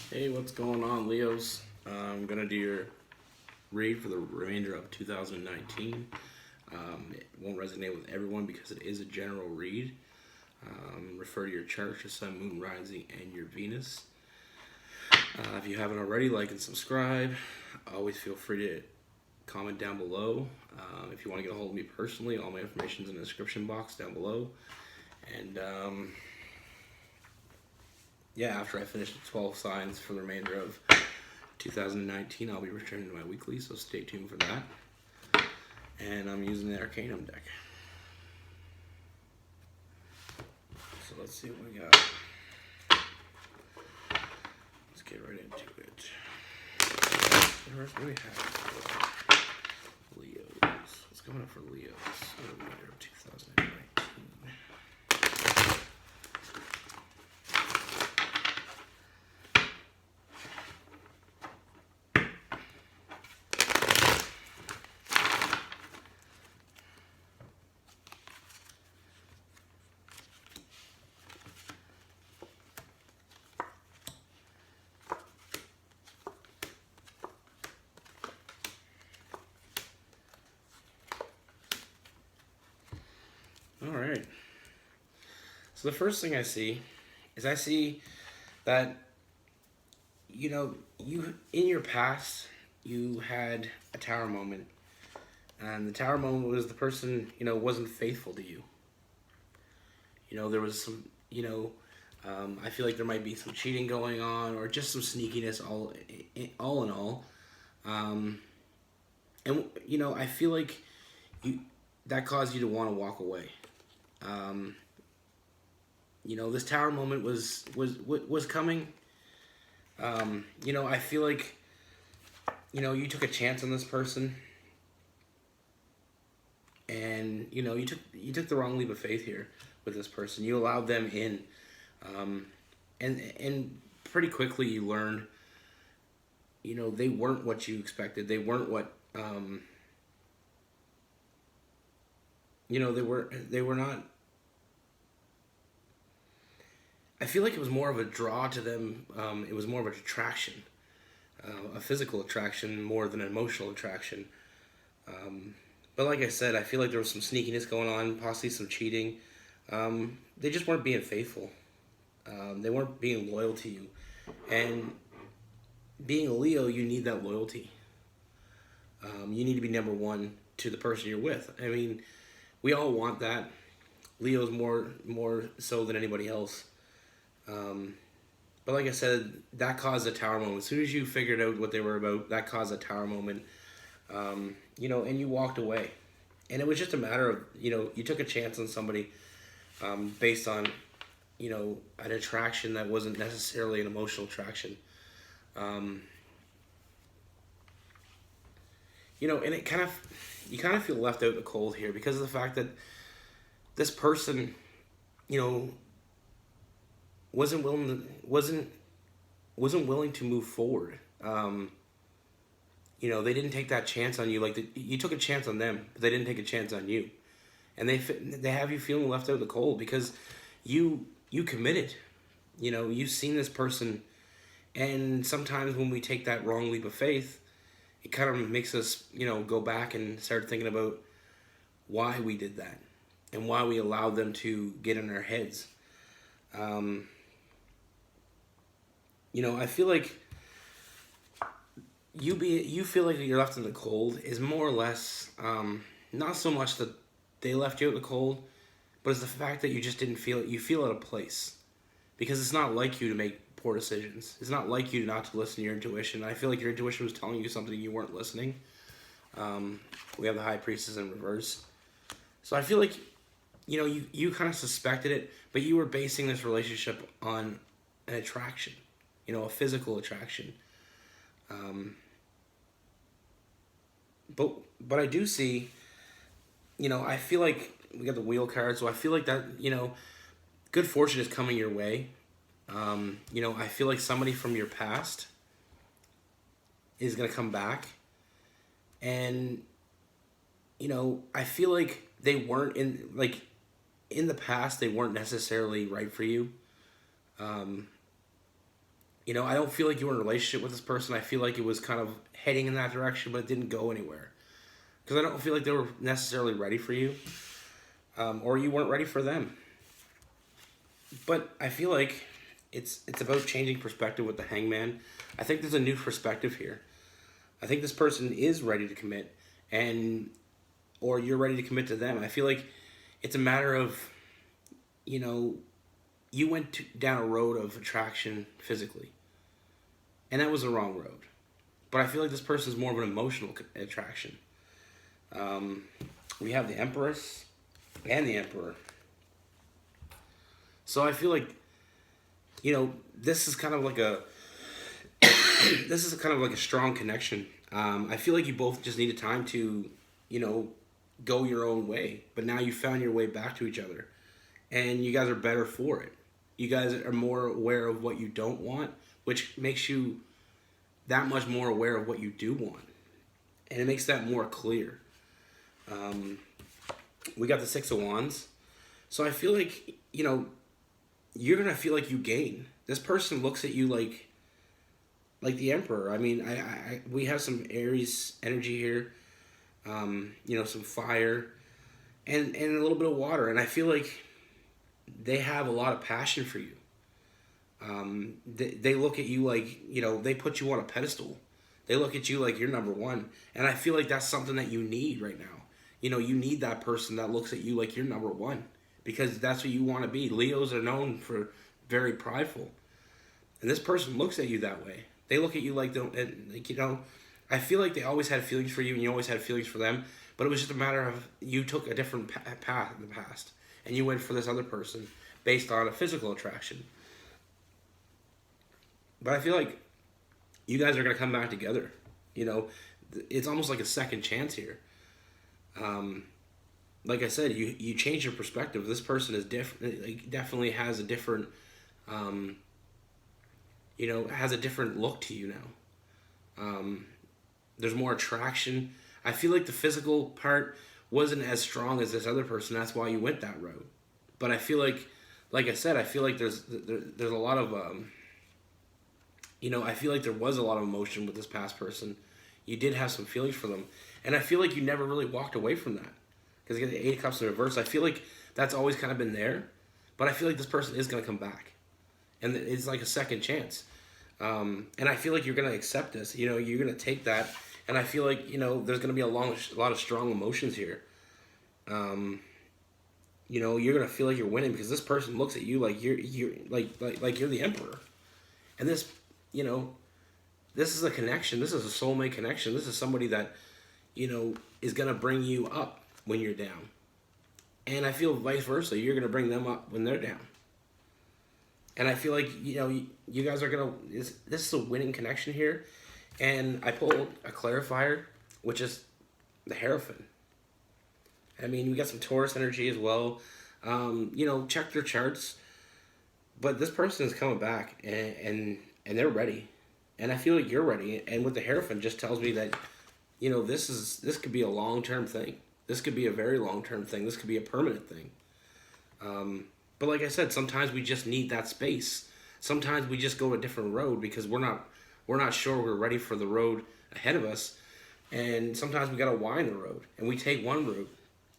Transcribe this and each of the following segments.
Hey, what's going on, Leos? I'm going to do your read for the remainder of 2019. It won't resonate with everyone because it is a general read. Refer to your chart, your sun, moon, rising, and your Venus. If you haven't already, like and subscribe. Always feel free to comment down below. If you want to get a hold of me personally, all my information is in the description box down below. And after I finish the 12 signs for the remainder of 2019, I'll be returning to my weekly, so stay tuned for that. And I'm using the Arcanum deck. So let's see what we got. Let's get right into it. What do we have? Leos. What's coming up for Leos for the remainder of 2019? All right. So the first thing I see is that, you in your past, you had a tower moment. And the tower moment was the person, wasn't faithful to you. There was some, I feel like there might be some cheating going on or just some sneakiness all in all. And, I feel like that caused you to want to walk away. This tower moment was coming. I feel like, you took a chance on this person, and you took the wrong leap of faith here with this person. You allowed them in, and pretty quickly you learned, they weren't what you expected. They weren't what they were not. I feel like it was more of a draw to them. It was more of an attraction, a physical attraction more than an emotional attraction. But like I said, I feel like there was some sneakiness going on, possibly some cheating. They just weren't being faithful. They weren't being loyal to you. And being a Leo, you need that loyalty. You need to be number one to the person you're with. I mean, we all want that. Leo's more so than anybody else. But like I said, that caused a tower moment. As soon as you figured out what they were about, that caused a tower moment. And you walked away. And it was just a matter of, you took a chance on somebody based on, an attraction that wasn't necessarily an emotional attraction. And it you kind of feel left out in the cold here because of the fact that this person, wasn't willing to move forward. They didn't take that chance on you. Like you took a chance on them, but they didn't take a chance on you, and they have you feeling left out in the cold because you committed. You've seen this person, and sometimes when we take that wrong leap of faith, it kind of makes us, go back and start thinking about why we did that and why we allowed them to get in our heads. I feel like you feel like you're left in the cold is more or less not so much that they left you out in the cold, but it's the fact that you just didn't feel it. You feel out of place because it's not like you to make poor decisions. It's not like you not to listen to your intuition. I feel like your intuition was telling you something you weren't listening. We have the High Priestess in reverse, so I feel like you kind of suspected it, but you were basing this relationship on an attraction. A physical attraction. But I do see, I feel like we got the wheel card, so I feel like that, good fortune is coming your way. I feel like somebody from your past is going to come back. And, I feel like they weren't in the past, they weren't necessarily right for you. I don't feel like you were in a relationship with this person. I feel like it was kind of heading in that direction, but it didn't go anywhere. Because I don't feel like they were necessarily ready for you, or you weren't ready for them. But I feel like it's about changing perspective with the Hangman. I think there's a new perspective here. I think this person is ready to commit, or you're ready to commit to them. I feel like it's a matter of, you went down a road of attraction physically, and that was the wrong road. But I feel like this person is more of an emotional attraction. We have the Empress and the Emperor. So I feel like, this is kind of like a strong connection. I feel like you both just needed time to, go your own way. But now you found your way back to each other, and you guys are better for it. You guys are more aware of what you don't want, which makes you that much more aware of what you do want, and it makes that more clear. We got the Six of Wands, so I feel like you're gonna feel like you gain. This person looks at you like the Emperor. I mean, we have some Aries energy here, some fire, and a little bit of water, and I feel like they have a lot of passion for you. They look at you like, they put you on a pedestal. They look at you like you're number one. And I feel like that's something that you need right now. You need that person that looks at you like you're number one, because that's what you want to be. Leos are known for very prideful. And this person looks at you that way. They look at you like, I feel like they always had feelings for you and you always had feelings for them. But it was just a matter of you took a different path in the past. And you went for this other person based on a physical attraction. But I feel like you guys are going to come back together. It's almost like a second chance here. Like I said, you change your perspective. This person is different. Like, definitely has a different, has a different look to you now. There's more attraction. I feel like the physical part wasn't as strong as this other person. That's why you went that road. But I feel like I said, I feel like there's a lot of, I feel like there was a lot of emotion with this past person. You did have some feelings for them. And I feel like you never really walked away from that. Because you get the Eight of Cups in reverse. I feel like that's always kind of been there. But I feel like this person is going to come back. And it's like a second chance. And I feel like you're going to accept this. You're going to take that. And I feel like, there's going to be a lot of strong emotions here. You're going to feel like you're winning because this person looks at you like you're you're the Emperor. And this, this is a connection. This is a soulmate connection. This is somebody that, is going to bring you up when you're down. And I feel vice versa. You're going to bring them up when they're down. And I feel like, you guys are going to, this is a winning connection here. And I pulled a clarifier, which is the Hierophant. I mean, we got some Taurus energy as well. Check their charts. But this person is coming back, and they're ready. And I feel like you're ready. And with the Hierophant just tells me that, this could be a long-term thing. This could be a very long-term thing. This could be a permanent thing. But like I said, sometimes we just need that space. Sometimes we just go a different road because we're not sure we're ready for the road ahead of us. And sometimes we got to wind the road. And we take one route.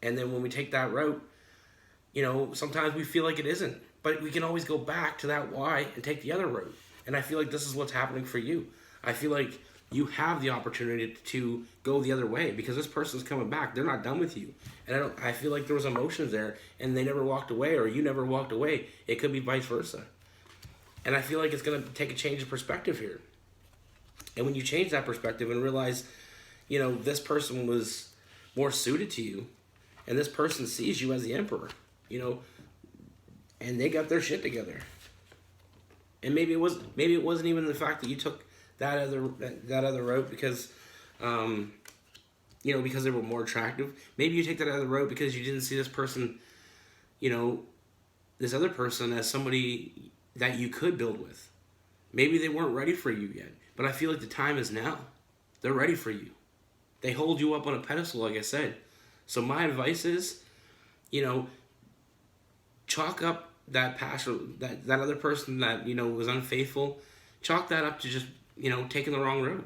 And then when we take that route, sometimes we feel like it isn't. But we can always go back to that why and take the other road. And I feel like this is what's happening for you. I feel like you have the opportunity to go the other way because this person's coming back. They're not done with you. And I feel like there was emotions there and they never walked away or you never walked away. It could be vice versa. And I feel like it's going to take a change of perspective here. And when you change that perspective and realize, this person was more suited to you and this person sees you as the Emperor, and they got their shit together. And maybe it wasn't even the fact that you took that other route because, because they were more attractive. Maybe you take that other route because you didn't see this person, this other person as somebody that you could build with. Maybe they weren't ready for you yet, but I feel like the time is now. They're ready for you. They hold you up on a pedestal, like I said. So my advice is, chalk up that past, that other person that, was unfaithful. chalk that up to just, taking the wrong road.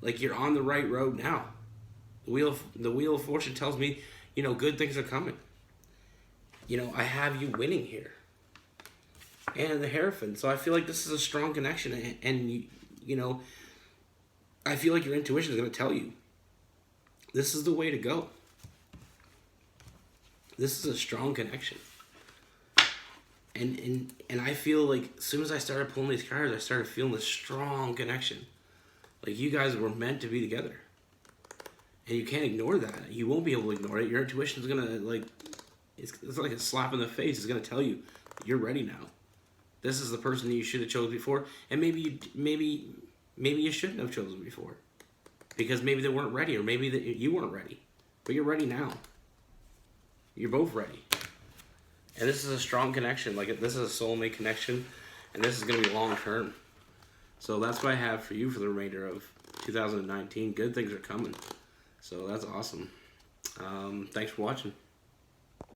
Like, you're on the right road now. The wheel of fortune tells me, good things are coming. I have you winning here. And the Hierophant. So I feel like this is a strong connection. And I feel like your intuition is going to tell you, this is the way to go. This is a strong connection. And I feel like as soon as I started pulling these cards, I started feeling this strong connection. Like, you guys were meant to be together. And you can't ignore that. You won't be able to ignore it. Your intuition is going to, it's like a slap in the face. It's going to tell you, you're ready now. This is the person that you should have chosen before. And maybe you shouldn't have chosen before. Because maybe they weren't ready, or maybe you weren't ready. But you're ready now. You're both ready. And this is a strong connection. Like, this is a soulmate connection. And this is going to be long term. So that's what I have for you for the remainder of 2019. Good things are coming. So that's awesome. Thanks for watching.